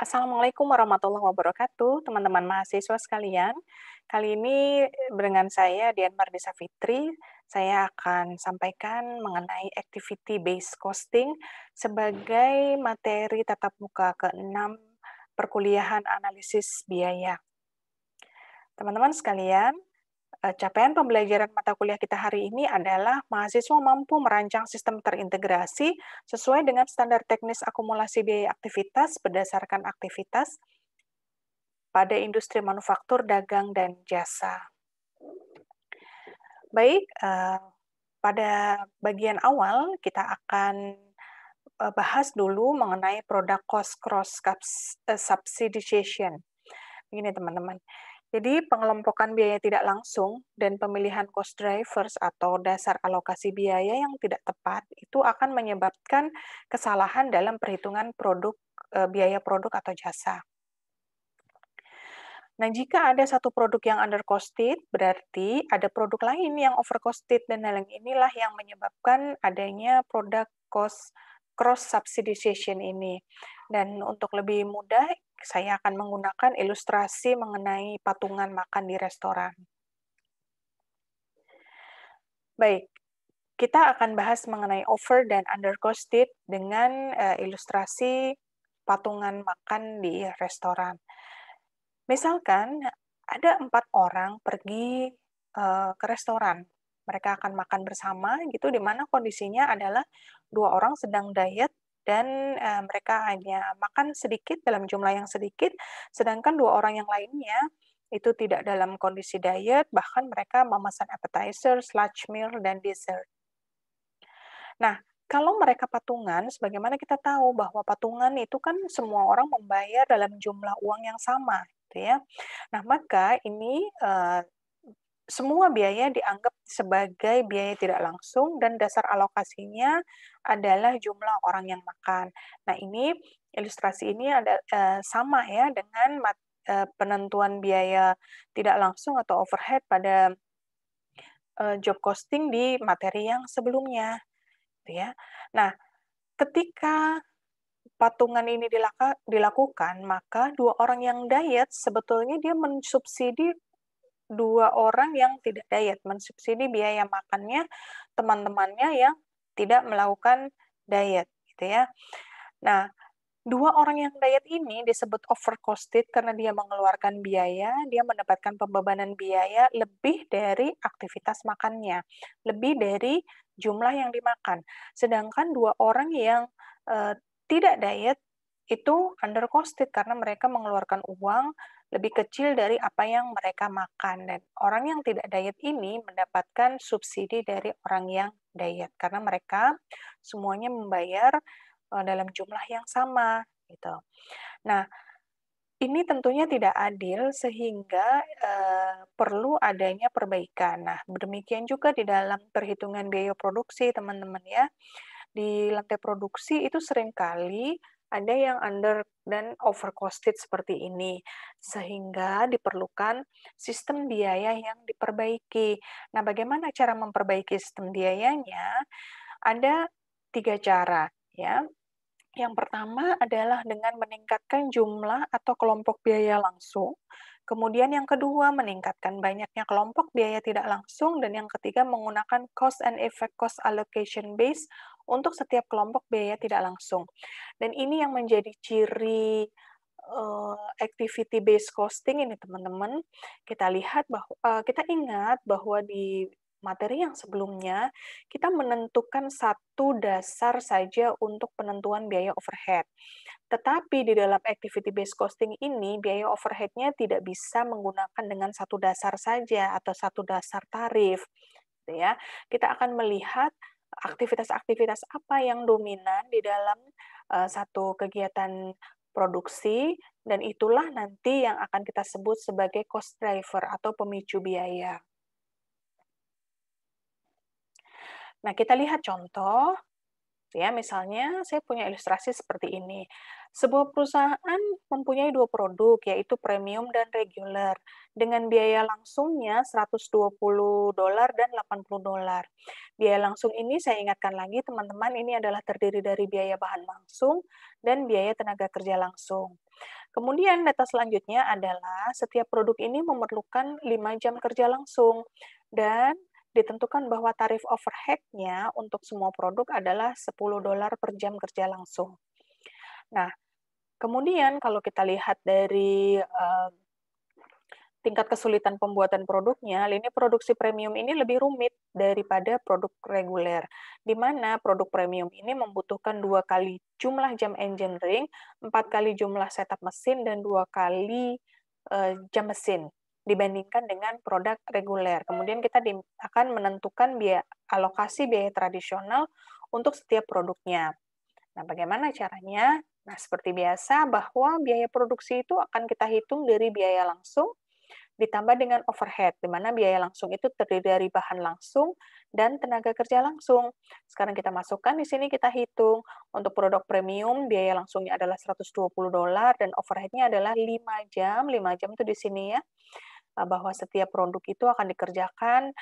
Assalamualaikum warahmatullahi wabarakatuh, teman-teman mahasiswa sekalian. Kali ini dengan saya Dian Mardisa Fitri, saya akan sampaikan mengenai activity based costing sebagai materi tatap muka ke-6 perkuliahan analisis biaya. Teman-teman sekalian, capaian pembelajaran mata kuliah kita hari ini adalah mahasiswa mampu merancang sistem terintegrasi sesuai dengan standar teknis akumulasi biaya aktivitas berdasarkan aktivitas pada industri manufaktur, dagang, dan jasa. Baik, pada bagian awal kita akan bahas dulu mengenai product cost cross subsidization. Begini teman-teman. Jadi pengelompokan biaya tidak langsung dan pemilihan cost drivers atau dasar alokasi biaya yang tidak tepat itu akan menyebabkan kesalahan dalam perhitungan biaya produk atau jasa. Nah, jika ada satu produk yang undercosted, berarti ada produk lain yang overcosted, dan hal inilah yang menyebabkan adanya produk cost cross subsidization ini. Dan untuk lebih mudah, saya akan menggunakan ilustrasi mengenai patungan makan di restoran. Baik, kita akan bahas mengenai over dan undercosted dengan ilustrasi patungan makan di restoran. Misalkan ada 4 orang pergi ke restoran. Mereka akan makan bersama gitu, di mana kondisinya adalah 2 orang sedang diet dan mereka hanya makan sedikit dalam jumlah yang sedikit, sedangkan 2 orang yang lainnya itu tidak dalam kondisi diet, bahkan mereka memesan appetizer, large meal, dan dessert. Nah, kalau mereka patungan, sebagaimana kita tahu bahwa patungan itu kan semua orang membayar dalam jumlah uang yang sama, gitu ya. Nah, maka ini semua biaya dianggap sebagai biaya tidak langsung dan dasar alokasinya adalah jumlah orang yang makan. Nah, ini ilustrasi ini ada sama ya dengan penentuan biaya tidak langsung atau overhead pada job costing di materi yang sebelumnya, gitu ya. Nah, ketika patungan ini dilakukan, maka 2 orang yang diet sebetulnya dia mensubsidi 2 orang yang tidak diet, mensubsidi biaya makannya teman-temannya yang tidak melakukan diet, gitu ya. Nah, 2 orang yang diet ini disebut overcosted karena dia mengeluarkan biaya, dia mendapatkan pembebanan biaya lebih dari aktivitas makannya, lebih dari jumlah yang dimakan. Sedangkan 2 orang yang tidak diet itu undercosted karena mereka mengeluarkan uang lebih kecil dari apa yang mereka makan, dan orang yang tidak diet ini mendapatkan subsidi dari orang yang diet karena mereka semuanya membayar dalam jumlah yang sama, gitu. Nah, ini tentunya tidak adil sehingga perlu adanya perbaikan. Nah, demikian juga di dalam perhitungan biaya produksi, teman-teman ya. Di lantai produksi itu seringkali ada yang under dan overcosted seperti ini, sehingga diperlukan sistem biaya yang diperbaiki. Nah, bagaimana cara memperbaiki sistem biayanya? Ada 3 cara, ya. Yang pertama adalah dengan meningkatkan jumlah atau kelompok biaya langsung. Kemudian yang kedua, meningkatkan banyaknya kelompok biaya tidak langsung. Dan yang ketiga, menggunakan cost and effect cost allocation base untuk setiap kelompok biaya tidak langsung. Dan ini yang menjadi ciri activity based costing ini teman-teman. Kita ingat bahwa di materi yang sebelumnya, kita menentukan satu dasar saja untuk penentuan biaya overhead. Tetapi di dalam activity based costing ini, biaya overhead-nya tidak bisa menggunakan dengan satu dasar saja atau satu dasar tarif, gitu ya. Kita akan melihat aktivitas-aktivitas apa yang dominan di dalam satu kegiatan produksi, dan itulah nanti yang akan kita sebut sebagai cost driver atau pemicu biaya. Nah, kita lihat contoh. Ya, misalnya saya punya ilustrasi seperti ini. Sebuah perusahaan mempunyai dua produk, yaitu premium dan reguler, dengan biaya langsungnya $120 dan $80. Biaya langsung ini saya ingatkan lagi teman-teman, ini adalah terdiri dari biaya bahan langsung dan biaya tenaga kerja langsung. Kemudian data selanjutnya adalah setiap produk ini memerlukan 5 jam kerja langsung dan ditentukan bahwa tarif overhead-nya untuk semua produk adalah $10 per jam kerja langsung. Nah, kemudian kalau kita lihat dari tingkat kesulitan pembuatan produknya, lini produksi premium ini lebih rumit daripada produk reguler, di mana produk premium ini membutuhkan 2 kali jumlah jam engineering, 4 kali jumlah setup mesin, dan 2 kali jam mesin dibandingkan dengan produk reguler. Kemudian kita akan menentukan alokasi biaya tradisional untuk setiap produknya. Nah, bagaimana caranya? Nah, seperti biasa bahwa biaya produksi itu akan kita hitung dari biaya langsung ditambah dengan overhead, di mana biaya langsung itu terdiri dari bahan langsung dan tenaga kerja langsung. Sekarang kita masukkan di sini, kita hitung. Untuk produk premium, biaya langsungnya adalah $120 dan overhead-nya adalah 5 jam. 5 jam itu di sini ya, bahwa setiap produk itu akan dikerjakan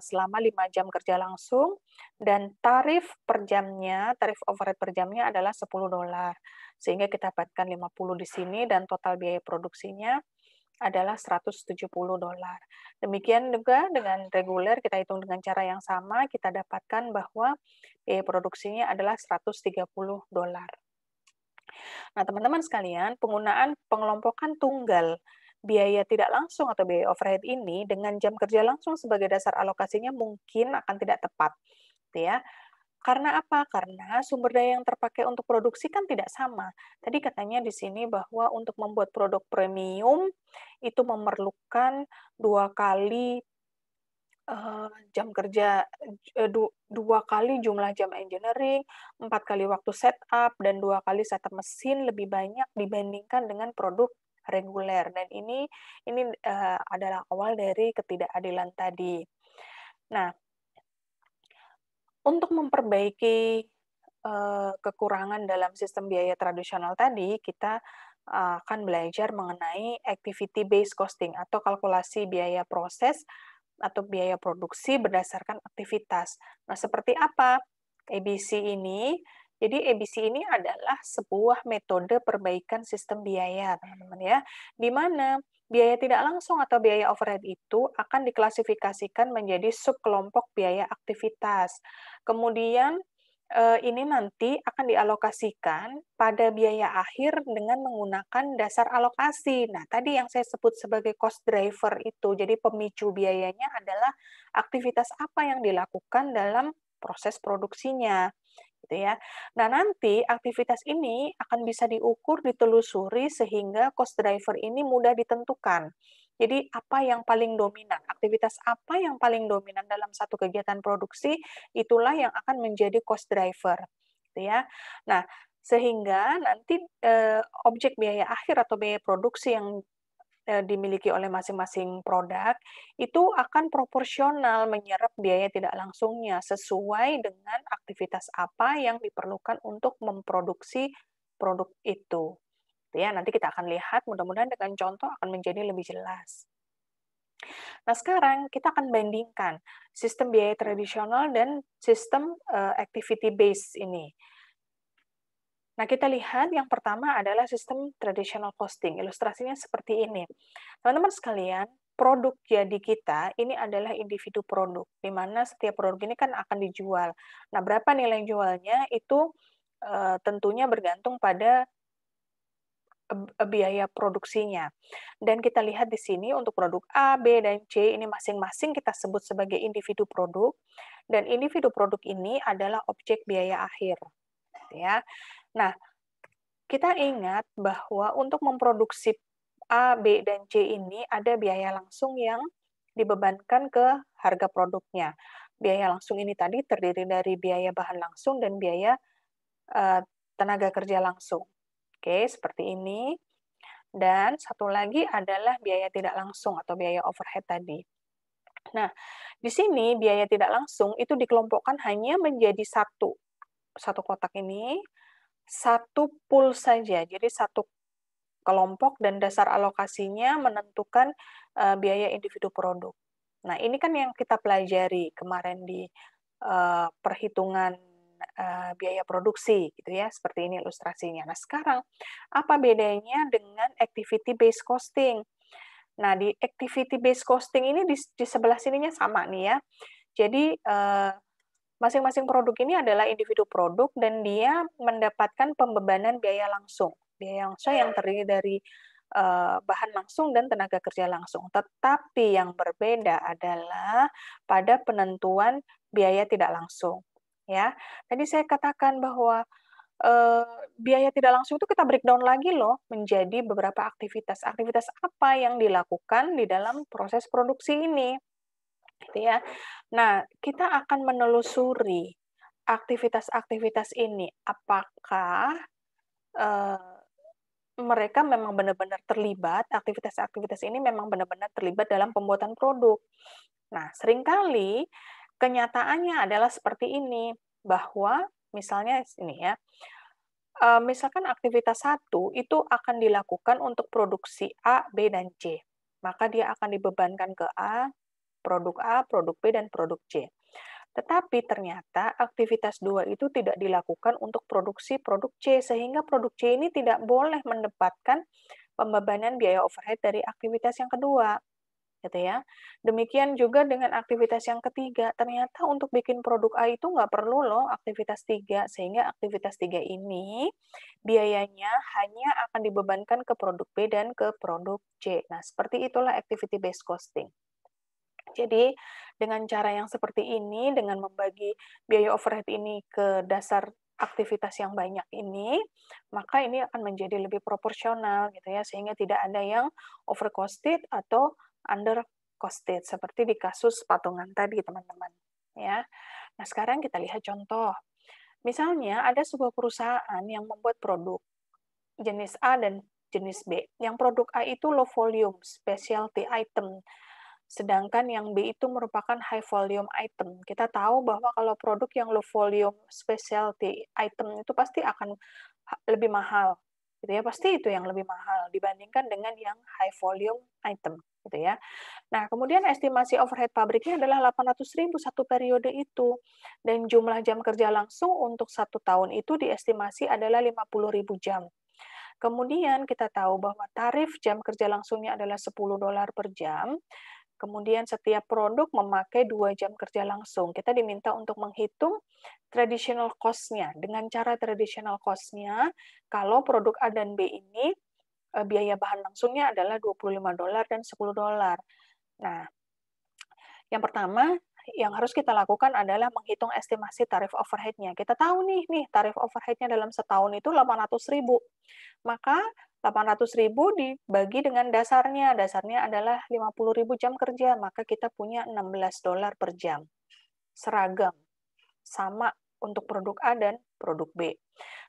selama 5 jam kerja langsung, dan tarif per jamnya, tarif overhead per jamnya adalah $10. Sehingga kita dapatkan 50 di sini, dan total biaya produksinya adalah $170. Demikian juga dengan reguler, kita hitung dengan cara yang sama, kita dapatkan bahwa biaya produksinya adalah $130. Nah, teman-teman sekalian, penggunaan pengelompokan tunggal biaya tidak langsung atau biaya overhead ini dengan jam kerja langsung sebagai dasar alokasinya mungkin akan tidak tepat, gitu ya. Karena apa? Karena sumber daya yang terpakai untuk produksi kan tidak sama. Tadi katanya di sini bahwa untuk membuat produk premium itu memerlukan 2 kali jam kerja, 2 kali jumlah jam engineering, 4 kali waktu setup, dan 2 kali setup mesin lebih banyak dibandingkan dengan produk reguler. Dan ini adalah awal dari ketidakadilan tadi. Nah, untuk memperbaiki kekurangan dalam sistem biaya tradisional tadi, kita akan belajar mengenai activity based costing atau kalkulasi biaya proses atau biaya produksi berdasarkan aktivitas. Nah, seperti apa ABC ini? Jadi ABC ini adalah sebuah metode perbaikan sistem biaya, teman-teman ya, di mana biaya tidak langsung atau biaya overhead itu akan diklasifikasikan menjadi subkelompok biaya aktivitas. Kemudian ini nanti akan dialokasikan pada biaya akhir dengan menggunakan dasar alokasi. Nah, tadi yang saya sebut sebagai cost driver itu, jadi pemicu biayanya adalah aktivitas apa yang dilakukan dalam proses produksinya, gitu ya. Nah, nanti aktivitas ini akan bisa diukur, ditelusuri, sehingga cost driver ini mudah ditentukan. Jadi, apa yang paling dominan, aktivitas apa yang paling dominan dalam satu kegiatan produksi, itulah yang akan menjadi cost driver, gitu ya. Nah, sehingga nanti objek biaya akhir atau biaya produksi yang dimiliki oleh masing-masing produk itu akan proporsional menyerap biaya tidak langsungnya sesuai dengan aktivitas apa yang diperlukan untuk memproduksi produk itu. Ya, nanti kita akan lihat, mudah-mudahan dengan contoh akan menjadi lebih jelas. Nah, sekarang kita akan bandingkan sistem biaya tradisional dan sistem activity base ini. Nah, kita lihat yang pertama adalah sistem traditional costing. Ilustrasinya seperti ini. Teman-teman sekalian, produk jadi kita ini adalah individu produk, di mana setiap produk ini kan akan dijual. Nah, berapa nilai jualnya itu tentunya bergantung pada biaya produksinya. Dan kita lihat di sini untuk produk A, B, dan C ini masing-masing kita sebut sebagai individu produk, dan individu produk ini adalah objek biaya akhir. Ya. Nah, kita ingat bahwa untuk memproduksi A, B, dan C ini ada biaya langsung yang dibebankan ke harga produknya. Biaya langsung ini tadi terdiri dari biaya bahan langsung dan biaya tenaga kerja langsung. Oke, seperti ini. Dan satu lagi adalah biaya tidak langsung atau biaya overhead tadi. Nah, di sini biaya tidak langsung itu dikelompokkan hanya menjadi satu. satu kotak ini, satu pool saja. Jadi satu kelompok dan dasar alokasinya menentukan biaya individu produk. Nah, ini kan yang kita pelajari kemarin di perhitungan biaya produksi, gitu ya, seperti ini ilustrasinya. Nah, sekarang apa bedanya dengan activity based costing? Nah, di activity based costing ini di sebelah sininya sama nih ya. Jadi masing-masing produk ini adalah individu produk dan dia mendapatkan pembebanan biaya langsung. Biaya langsung yang terdiri dari bahan langsung dan tenaga kerja langsung. Tetapi yang berbeda adalah pada penentuan biaya tidak langsung. Ya, tadi saya katakan bahwa biaya tidak langsung itu kita breakdown lagi loh menjadi beberapa aktivitas. Aktivitas apa yang dilakukan di dalam proses produksi ini, gitu ya. Nah, kita akan menelusuri aktivitas-aktivitas ini, apakah mereka memang benar-benar terlibat, aktivitas-aktivitas ini memang benar-benar terlibat dalam pembuatan produk. Nah, seringkali kenyataannya adalah seperti ini, bahwa misalnya ini ya, misalkan aktivitas satu itu akan dilakukan untuk produksi A, B, dan C. Maka dia akan dibebankan ke A, produk B, dan produk C. Tetapi ternyata aktivitas 2 itu tidak dilakukan untuk produksi produk C, sehingga produk C ini tidak boleh mendapatkan pembebanan biaya overhead dari aktivitas yang kedua, gitu ya. Demikian juga dengan aktivitas yang ketiga, ternyata untuk bikin produk A itu nggak perlu loh aktivitas 3, sehingga aktivitas 3 ini biayanya hanya akan dibebankan ke produk B dan ke produk C. Nah, seperti itulah activity based costing. Jadi, dengan cara yang seperti ini, dengan membagi biaya overhead ini ke dasar aktivitas yang banyak ini, maka ini akan menjadi lebih proporsional gitu ya, sehingga tidak ada yang overcosted atau undercosted seperti di kasus patungan tadi, teman-teman. Ya. Nah, sekarang kita lihat contoh. Misalnya ada sebuah perusahaan yang membuat produk jenis A dan jenis B. Yang produk A itu low volume, specialty item. Sedangkan yang B itu merupakan high volume item. Kita tahu bahwa kalau produk yang low volume specialty item itu pasti akan lebih mahal. Gitu ya, pasti itu yang lebih mahal dibandingkan dengan yang high volume item, gitu ya. Nah, kemudian estimasi overhead pabriknya adalah 800.000 satu periode itu. Dan jumlah jam kerja langsung untuk 1 tahun itu diestimasi adalah 50.000 jam. Kemudian kita tahu bahwa tarif jam kerja langsungnya adalah $10 per jam. Kemudian setiap produk memakai 2 jam kerja langsung. Kita diminta untuk menghitung traditional cost-nya. Dengan cara traditional cost-nya, kalau produk A dan B ini biaya bahan langsungnya adalah $25 dan $10. Nah, yang pertama yang harus kita lakukan adalah menghitung estimasi tarif overhead-nya. Kita tahu nih tarif overhead-nya dalam setahun itu 800.000. Maka 800.000 dibagi dengan dasarnya. Dasarnya adalah 50.000 jam kerja, maka kita punya $16 per jam. Seragam. Sama untuk produk A dan produk B.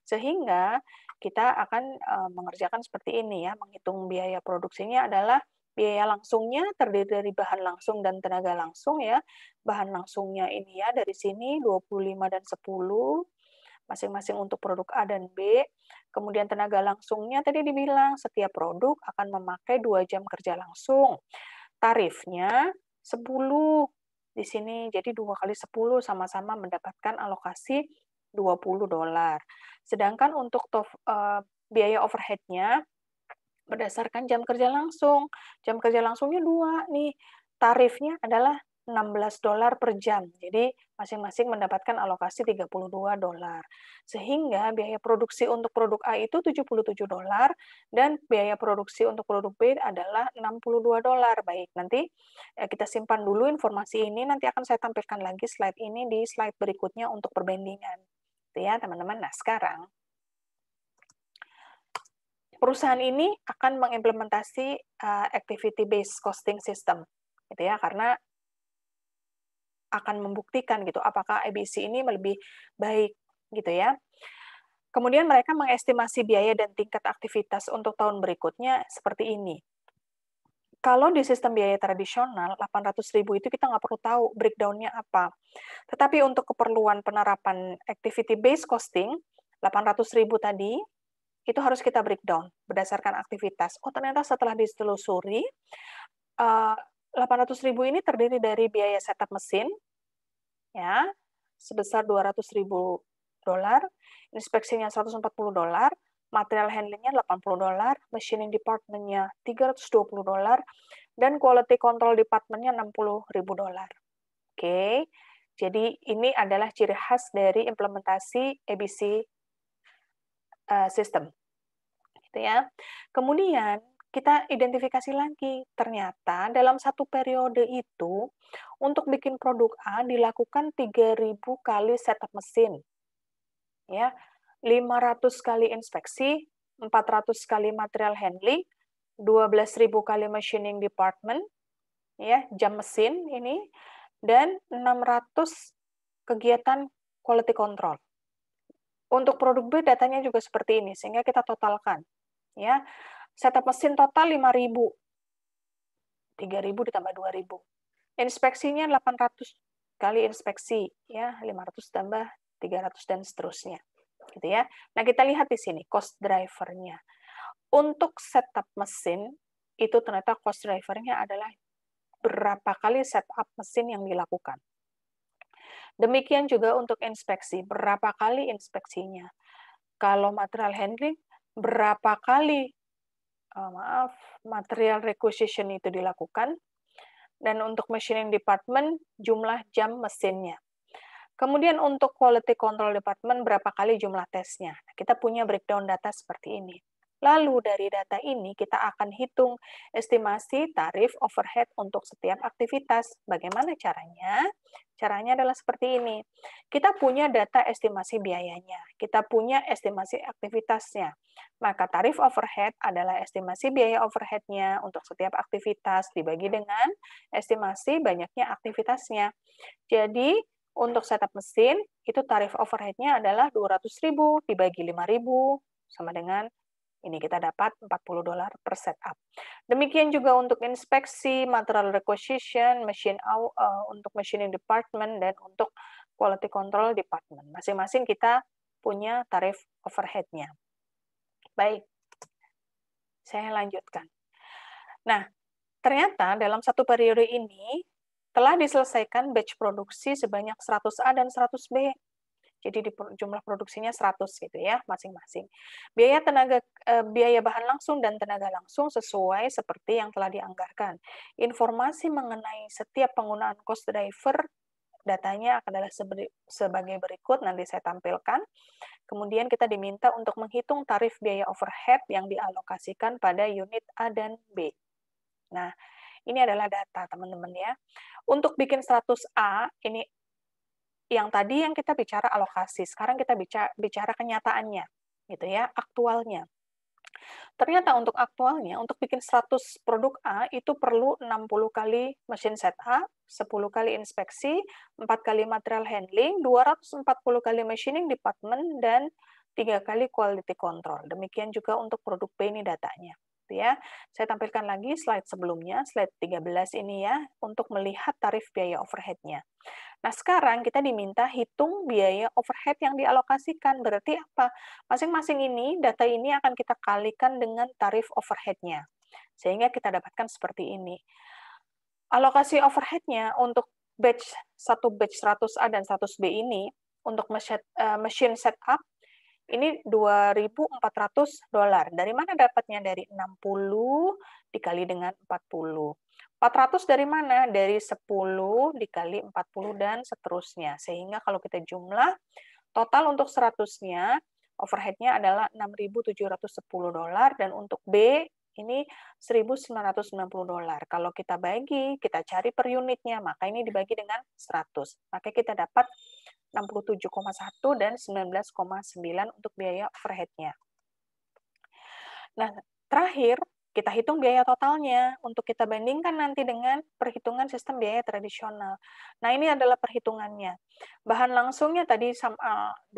Sehingga kita akan mengerjakan seperti ini ya, menghitung biaya produksinya adalah biaya langsungnya terdiri dari bahan langsung dan tenaga langsung ya. Bahan langsungnya ini ya dari sini 25 dan 10 masing-masing untuk produk A dan B. Kemudian tenaga langsungnya tadi dibilang setiap produk akan memakai 2 jam kerja langsung. Tarifnya 10 di sini, jadi 2 kali 10 sama-sama mendapatkan alokasi $20. Sedangkan untuk biaya overhead-nya berdasarkan jam kerja langsung. Jam kerja langsungnya 2 nih. Tarifnya adalah $16 per jam. Jadi masing-masing mendapatkan alokasi $32. Sehingga biaya produksi untuk produk A itu $77 dan biaya produksi untuk produk B adalah $62. Baik, nanti kita simpan dulu informasi ini, nanti akan saya tampilkan lagi slide ini di slide berikutnya untuk perbandingan. Itu ya, teman-teman. Nah, sekarang perusahaan ini akan mengimplementasi activity based costing system, gitu ya, karena akan membuktikan gitu apakah ABC ini lebih baik, gitu ya. Kemudian mereka mengestimasi biaya dan tingkat aktivitas untuk tahun berikutnya seperti ini. Kalau di sistem biaya tradisional, 800.000 itu kita nggak perlu tahu breakdown-nya apa. Tetapi untuk keperluan penerapan activity-based costing, 800.000 tadi, itu harus kita breakdown berdasarkan aktivitas. Oh, ternyata setelah ditelusuri, 800.000 ini terdiri dari biaya setup mesin, ya, sebesar $200.000, inspeksinya $140, material handlingnya $80, machining department-nya $320, dan quality control department-nya $60.000. Oke, jadi ini adalah ciri khas dari implementasi ABC system, gitu ya. Kemudian kita identifikasi lagi, ternyata dalam satu periode itu untuk bikin produk A dilakukan 3.000 kali setup mesin, ya, 500 kali inspeksi, 400 kali material handling, 12.000 kali machining department, ya, jam mesin ini, dan 600 kegiatan quality control. Untuk produk B datanya juga seperti ini, sehingga kita totalkan, ya. Setup mesin total 5.000. 3.000 ditambah 2.000. Inspeksinya 800 kali inspeksi, ya, 500 tambah 300 dan seterusnya. Gitu ya. Nah, kita lihat di sini cost driver-nya. Untuk setup mesin, itu ternyata cost driver-nya adalah berapa kali setup mesin yang dilakukan. Demikian juga untuk inspeksi, berapa kali inspeksinya. Kalau material handling, berapa kali material requisition itu dilakukan. Dan untuk machining department, jumlah jam mesinnya. Kemudian untuk quality control department, berapa kali jumlah tesnya. Kita punya breakdown data seperti ini. Lalu dari data ini kita akan hitung estimasi tarif overhead untuk setiap aktivitas. Bagaimana caranya? Caranya adalah seperti ini. Kita punya data estimasi biayanya, kita punya estimasi aktivitasnya. Maka tarif overhead adalah estimasi biaya overhead-nya untuk setiap aktivitas dibagi dengan estimasi banyaknya aktivitasnya. Jadi, untuk setup mesin, itu tarif overhead-nya adalah 200.000 dibagi 5.000, sama dengan ini kita dapat $40 per setup. Demikian juga untuk inspeksi, material requisition, untuk machining department, dan untuk quality control department. Masing-masing kita punya tarif overhead-nya. Baik, saya lanjutkan. Nah, ternyata dalam satu periode ini telah diselesaikan batch produksi sebanyak 100A dan 100B. Jadi jumlah produksinya 100 gitu ya, masing-masing. Biaya bahan langsung dan tenaga langsung sesuai seperti yang telah dianggarkan. Informasi mengenai setiap penggunaan cost driver, datanya adalah sebagai berikut, nanti saya tampilkan. Kemudian kita diminta untuk menghitung tarif biaya overhead yang dialokasikan pada unit A dan B. Nah, ini adalah data, teman-teman ya. Untuk bikin 100A, ini yang tadi yang kita bicara alokasi, sekarang kita bicara kenyataannya, gitu ya, aktualnya. Ternyata untuk aktualnya, untuk bikin 100 produk A, itu perlu 60 kali mesin setup, 10 kali inspeksi, 4 kali material handling, 240 kali machining department, dan 3 kali quality control. Demikian juga untuk produk B ini datanya. Ya, saya tampilkan lagi slide sebelumnya, slide 13 ini ya, untuk melihat tarif biaya overhead-nya. Nah, sekarang kita diminta hitung biaya overhead yang dialokasikan. Berarti apa? Masing-masing ini, data ini akan kita kalikan dengan tarif overhead-nya. Sehingga kita dapatkan seperti ini. Alokasi overhead-nya untuk batch 100A dan 100B ini, untuk machine setup, ini $2.400. Dari mana dapatnya? Dari 60 dikali dengan 40. 400 dari mana? Dari 10 dikali 40 dan seterusnya. Sehingga kalau kita jumlah, total untuk 100-nya, overhead-nya adalah $6.710, dan untuk B ini $1.990. Kalau kita bagi, kita cari per unitnya, maka ini dibagi dengan 100. Maka kita dapat 67,1 dan 19,9 untuk biaya overhead-nya. Nah, terakhir, Kita hitung biaya totalnya untuk kita bandingkan nanti dengan perhitungan sistem biaya tradisional. Nah, ini adalah perhitungannya. Bahan langsungnya tadi 25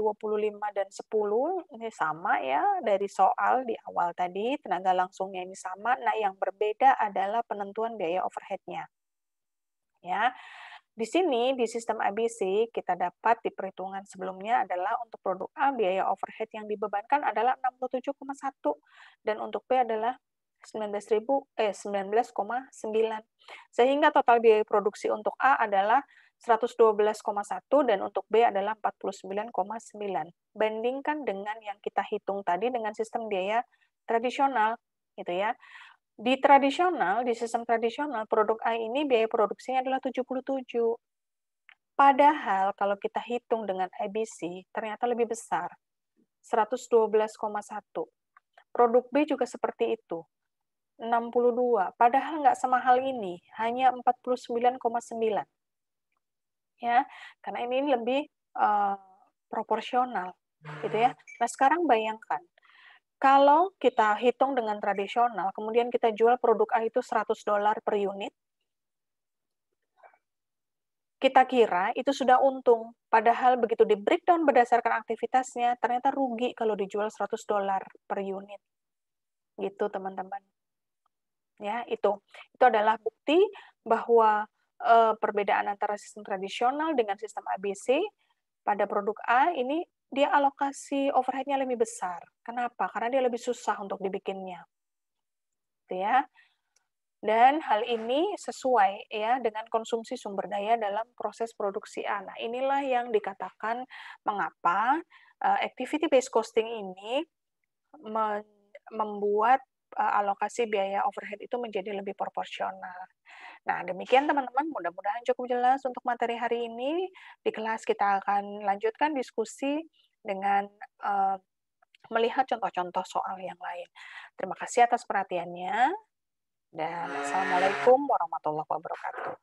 dan 10 ini sama ya dari soal di awal tadi, tenaga langsungnya ini sama. Nah, yang berbeda adalah penentuan biaya overhead-nya. Ya. Di sini, di sistem ABC, kita dapat di perhitungan sebelumnya adalah untuk produk A, biaya overhead yang dibebankan adalah 67,1 dan untuk B adalah 19,9. Sehingga total biaya produksi untuk A adalah 112,1 dan untuk B adalah 49,9. Bandingkan dengan yang kita hitung tadi dengan sistem biaya tradisional, gitu ya. Di sistem tradisional, produk A ini biaya produksinya adalah 77. Padahal kalau kita hitung dengan ABC, ternyata lebih besar, 112,1. Produk B juga seperti itu, 62. Padahal nggak semahal ini, hanya 49,9. Ya, karena ini lebih proporsional, gitu ya. Nah, sekarang bayangkan, kalau kita hitung dengan tradisional, kemudian kita jual produk A itu $100 per unit, kita kira itu sudah untung. Padahal begitu di breakdown berdasarkan aktivitasnya, ternyata rugi kalau dijual $100 per unit. Gitu, teman-teman. Ya, itu. Itu adalah bukti bahwa perbedaan antara sistem tradisional dengan sistem ABC pada produk A ini dia alokasi overhead-nya lebih besar. Kenapa? Karena dia lebih susah untuk dibikinnya. Gitu ya. Dan hal ini sesuai ya dengan konsumsi sumber daya dalam proses produksi A. Nah, inilah yang dikatakan mengapa activity based costing ini membuat alokasi biaya overhead itu menjadi lebih proporsional. Nah, demikian teman-teman, mudah-mudahan cukup jelas untuk materi hari ini. Di kelas kita akan lanjutkan diskusi dengan melihat contoh-contoh soal yang lain. Terima kasih atas perhatiannya. Dan assalamualaikum warahmatullahi wabarakatuh.